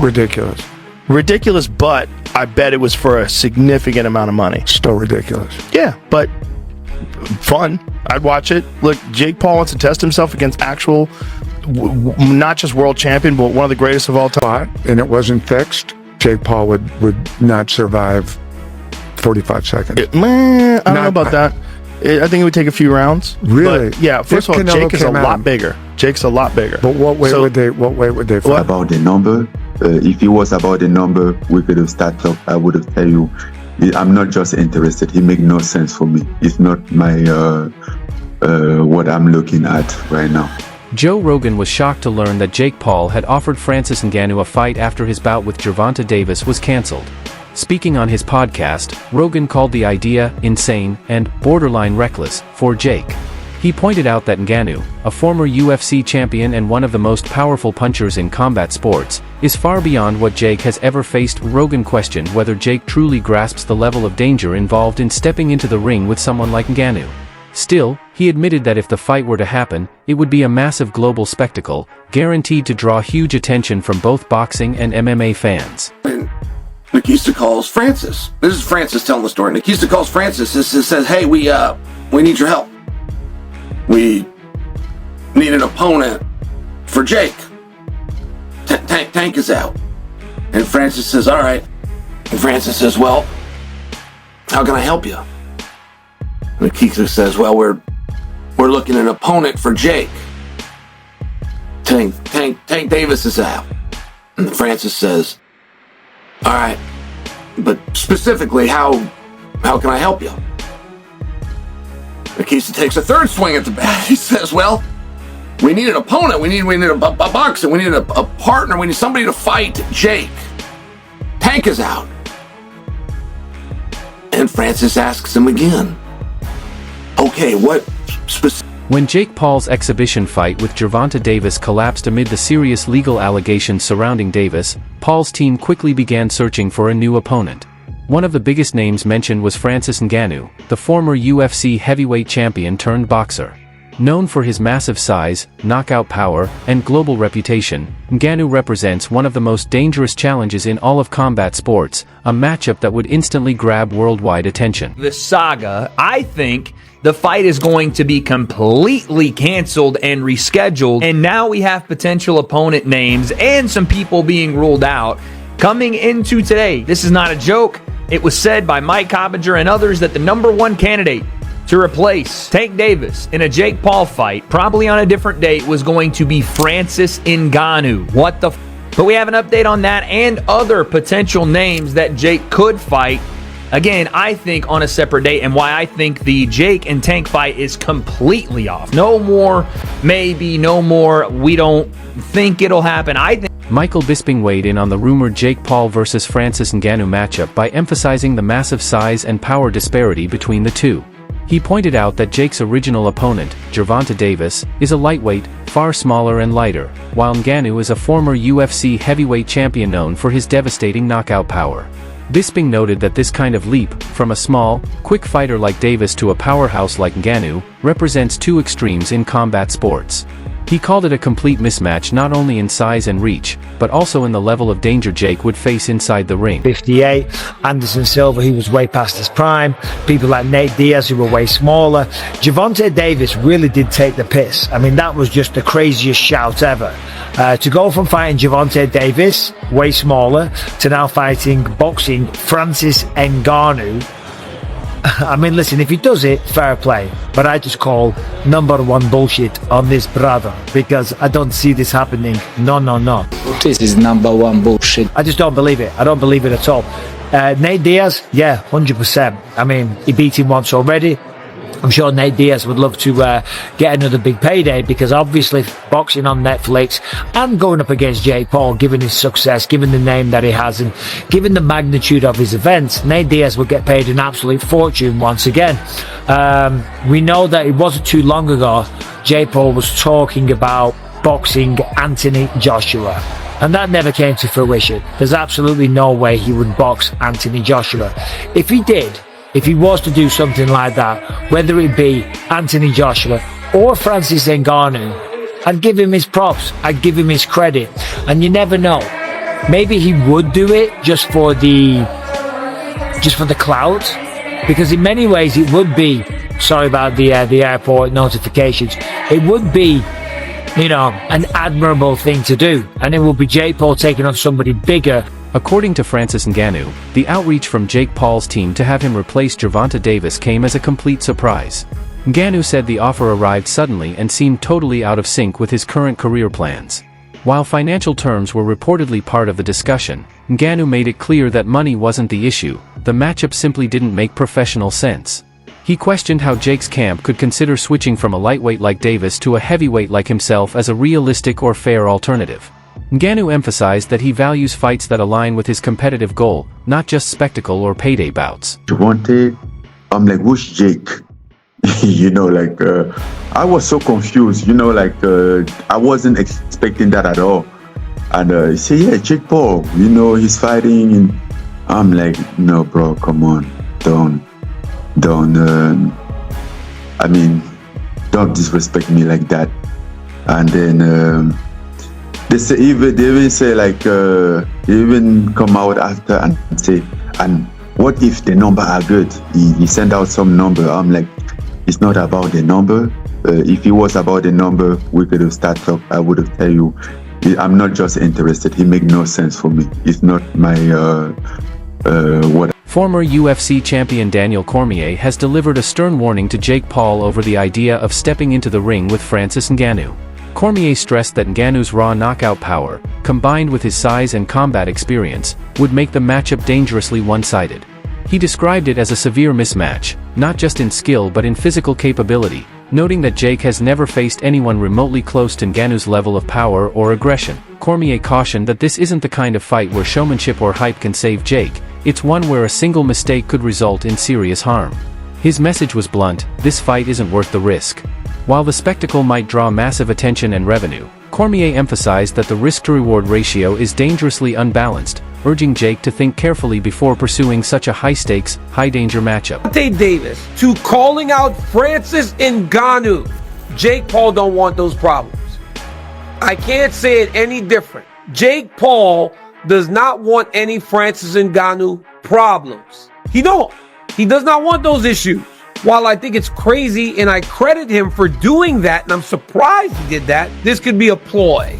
Ridiculous. Ridiculous, but I bet it was for a significant amount of money. Still ridiculous. Yeah, but fun. I'd watch it. Look, Jake Paul wants to test himself against actual, not just world champion, but one of the greatest of all time. And it wasn't fixed. Jake Paul would not survive 45 seconds. I don't know about that. I think it would take a few rounds. Really? But yeah. First of all, Jake is a lot bigger. Jake's a lot bigger. But what way would they fight? About the number? If it was about the number, we could have started up. I would have tell you, I'm not just interested. It makes no sense for me. It's not my what I'm looking at right now. Joe Rogan was shocked to learn that Jake Paul had offered Francis Ngannou a fight after his bout with Gervonta Davis was cancelled. Speaking on his podcast, Rogan called the idea insane and borderline reckless for Jake. He pointed out that Ngannou, a former UFC champion and one of the most powerful punchers in combat sports, is far beyond what Jake has ever faced. Rogan questioned whether Jake truly grasps the level of danger involved in stepping into the ring with someone like Ngannou. Still, he admitted that if the fight were to happen, it would be a massive global spectacle, guaranteed to draw huge attention from both boxing and MMA fans. Nikista calls Francis. This is Francis telling the story. Nikista calls Francis and says, "Hey, we need your help. We need an opponent for Jake. Tank is out." And Francis says, "All right." And Francis says, "Well, how can I help you?" And Nikista says, "Well, we're looking at an opponent for Jake. Tank Davis is out." And Francis says, "All right, but specifically, how can I help you?" Nikista takes a third swing at the bat. He says, "Well, we need an opponent. We need a boxer. We need a partner. We need somebody to fight Jake. Tank is out." And Francis asks him again, "Okay, what specific?" When Jake Paul's exhibition fight with Gervonta Davis collapsed amid the serious legal allegations surrounding Davis, Paul's team quickly began searching for a new opponent. One of the biggest names mentioned was Francis Ngannou, the former UFC heavyweight champion turned boxer. Known for his massive size, knockout power, and global reputation, Ngannou represents one of the most dangerous challenges in all of combat sports, a matchup that would instantly grab worldwide attention. The saga, I think the fight is going to be completely canceled and rescheduled, and now we have potential opponent names and some people being ruled out coming into today. This is not a joke. It was said by Mike Coppinger and others that the number one candidate to replace Tank Davis in a Jake Paul fight, probably on a different date, was going to be Francis Ngannou. What the But we have an update on that and other potential names that Jake could fight. Again, I think on a separate date, and why I think the Jake and Tank fight is completely off. No more, maybe, no more, we don't think it'll happen. I think Michael Bisping weighed in on the rumored Jake Paul versus Francis Ngannou matchup by emphasizing the massive size and power disparity between the two. He pointed out that Jake's original opponent, Gervonta Davis, is a lightweight, far smaller and lighter, while Ngannou is a former UFC heavyweight champion known for his devastating knockout power. Bisping noted that this kind of leap, from a small, quick fighter like Davis to a powerhouse like Ngannou, represents two extremes in combat sports. He called it a complete mismatch not only in size and reach, but also in the level of danger Jake would face inside the ring. 58, Anderson Silva, he was way past his prime, people like Nate Diaz who were way smaller. Gervonta Davis really did take the piss. I mean, that was just the craziest shout ever. To go from fighting Gervonta Davis, way smaller, to now fighting boxing Francis Ngannou. I mean, listen, if he does it, fair play. But I just call #1 bullshit on this brother, because I don't see this happening. No. This is #1 bullshit. I just don't believe it. I don't believe it at all. Nate Diaz, yeah, 100%. I mean, he beat him once already. I'm sure Nate Diaz would love to get another big payday, because obviously boxing on Netflix and going up against Jake Paul, given his success, given the name that he has, and given the magnitude of his events, Nate Diaz would get paid an absolute fortune once again. We know that it wasn't too long ago Jake Paul was talking about boxing Anthony Joshua, and that never came to fruition. There's absolutely no way he would box Anthony Joshua. If he did, if he was to do something like that, whether it be Anthony Joshua or Francis Ngannou, I'd give him his props, I'd give him his credit. And you never know, maybe he would do it just for the clout, because in many ways it would be, sorry about the airport notifications, it would be, you know, an admirable thing to do, and it will be Jake Paul taking on somebody bigger. According to Francis Ngannou, the outreach from Jake Paul's team to have him replace Gervonta Davis came as a complete surprise. Ngannou said the offer arrived suddenly and seemed totally out of sync with his current career plans. While financial terms were reportedly part of the discussion, Ngannou made it clear that money wasn't the issue. The matchup simply didn't make professional sense. He questioned how Jake's camp could consider switching from a lightweight like Davis to a heavyweight like himself as a realistic or fair alternative. Ngannou emphasized that he values fights that align with his competitive goal, not just spectacle or payday bouts. Gervonta, I'm like, who's Jake? You know, like, I was so confused, you know, like, I wasn't expecting that at all. And he said, yeah, Jake Paul, you know, he's fighting. And I'm like, no, bro, come on, don't disrespect me like that. And then they even say like, they even come out after and say, and what if the number are good? He sent out some number. I'm like, it's not about the number. If it was about the number, we could have started talk. I would have tell you, I'm not just interested. He make no sense for me. It's not my what. Former UFC champion Daniel Cormier has delivered a stern warning to Jake Paul over the idea of stepping into the ring with Francis Ngannou. Cormier stressed that Ngannou's raw knockout power, combined with his size and combat experience, would make the matchup dangerously one-sided. He described it as a severe mismatch, not just in skill but in physical capability, noting that Jake has never faced anyone remotely close to Ngannou's level of power or aggression. Cormier cautioned that this isn't the kind of fight where showmanship or hype can save Jake, it's one where a single mistake could result in serious harm. His message was blunt: this fight isn't worth the risk. While the spectacle might draw massive attention and revenue, Cormier emphasized that the risk-to-reward ratio is dangerously unbalanced, urging Jake to think carefully before pursuing such a high-stakes, high-danger matchup. Gervonta Davis to calling out Francis Ngannou. Jake Paul don't want those problems. I can't say it any different. Jake Paul does not want any Francis Ngannou problems. He does not want those issues. While I think it's crazy and I credit him for doing that, and I'm surprised he did that, this could be a ploy.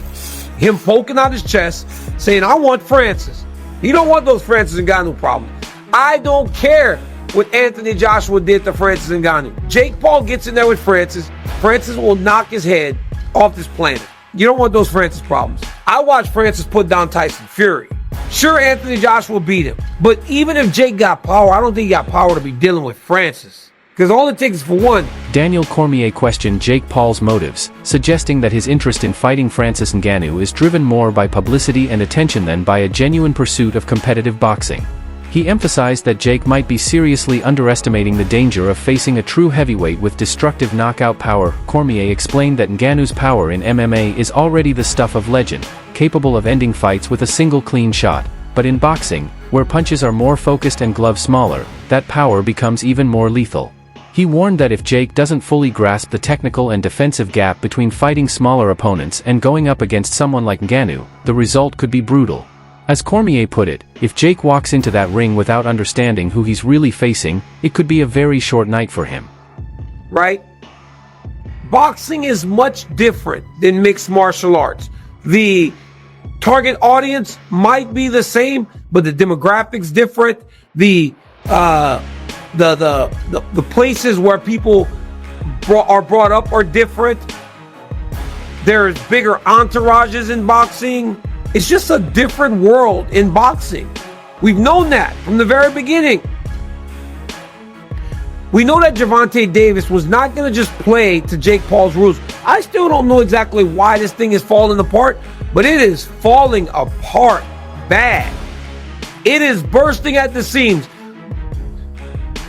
Him poking out his chest, saying, I want Francis. He don't want those Francis Ngannou problems. I don't care what Anthony Joshua did to Francis Ngannou. Jake Paul gets in there with Francis. Francis will knock his head off this planet. You don't want those Francis problems. I watched Francis put down Tyson Fury. Sure, Anthony Joshua beat him. But even if Jake got power, I don't think he got power to be dealing with Francis. Because all it takes is for one. Daniel Cormier questioned Jake Paul's motives, suggesting that his interest in fighting Francis Ngannou is driven more by publicity and attention than by a genuine pursuit of competitive boxing. He emphasized that Jake might be seriously underestimating the danger of facing a true heavyweight with destructive knockout power. Cormier explained that Ngannou's power in MMA is already the stuff of legend, capable of ending fights with a single clean shot. But in boxing, where punches are more focused and gloves smaller, that power becomes even more lethal. He warned that if Jake doesn't fully grasp the technical and defensive gap between fighting smaller opponents and going up against someone like Ngannou, the result could be brutal. As Cormier put it, if Jake walks into that ring without understanding who he's really facing, it could be a very short night for him. Right? Boxing is much different than mixed martial arts. The target audience might be the same, but the demographics different. The places where people are brought up are different. There's bigger entourages in boxing. It's just a different world in boxing. We've known that from the very beginning. We know that Gervonta Davis was not going to just play to Jake Paul's rules. I still don't know exactly why this thing is falling apart, but it is falling apart bad. It is bursting at the seams.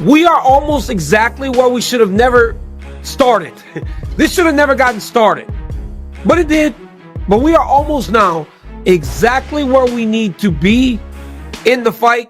We are almost exactly where we should have never started. This should have never gotten started, but it did. But we are almost now exactly where we need to be in the fight.